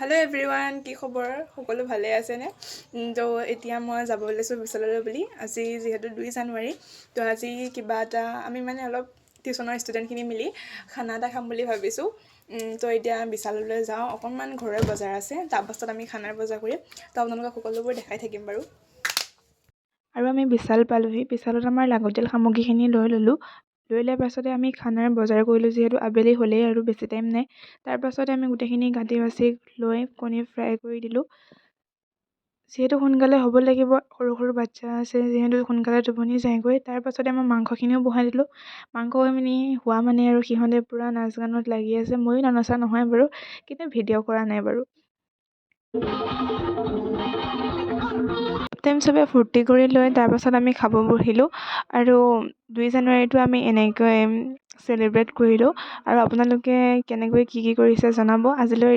Hello' everyone, কি খবৰ? সকলো ভালে আছেনে? তো এতিয়া মই যাব ওলাইছোঁ বিশাললৈ বুলি। আজি যিহেতু 2 জানুৱাৰী, তো আজি কিবা এটা আমি অলপ টিউশ্যনৰ ষ্টুডেণ্টখিনি মিলি খানা এটা খাম বুলি ভাবিছোঁ। তো এতিয়া বিশাললৈ যাওঁ, অকণমান ঘৰৰ বজাৰ আছে, তাৰপাছত আমি খানাৰ বজাৰ কৰিম। তো আপোনালোকক সকলোবোৰ দেখাই থাকিম বাৰু। আৰু আমি বিশাল পালোহি। বিশালত আমাৰ লাগতিয়াল সামগ্ৰীখিনি লৈ ল'লোঁ। লৈ লোৱাৰ পাছতে আমি খানাৰ বজাৰ কৰিলোঁ, যিহেতু আবেলি হ'লেই আৰু বেছি টাইম নাই। তাৰপাছতে আমি গোটেইখিনি কাটি বাছি লৈ কণী ফ্ৰাই কৰি দিলোঁ। যিহেতু সোনকালে হ'ব লাগিব, সৰু সৰু বাচ্ছা আছে, যিহেতু সোনকালে টোপনি যায়গৈ। তাৰপাছতে মই মাংসখিনিও বহাই দিলোঁ। মাংসখিনি হোৱা আৰু সিহঁতে পূৰা নাচ গানত লাগি আছে। ময়ো ননচা নহয় বাৰু, কিন্তু ভিডিঅ' কৰা নাই বাৰু। টাইম চবে ফূৰ্তি কৰি লৈ তাৰপাছত আমি খাব বহিলোঁ। আৰু 2 জানুৱাৰীটো আমি এনেকৈ চেলিব্ৰেট কৰিলোঁ। আৰু আপোনালোকে কেনেকৈ কি কৰিছে জনাব। আজিলৈ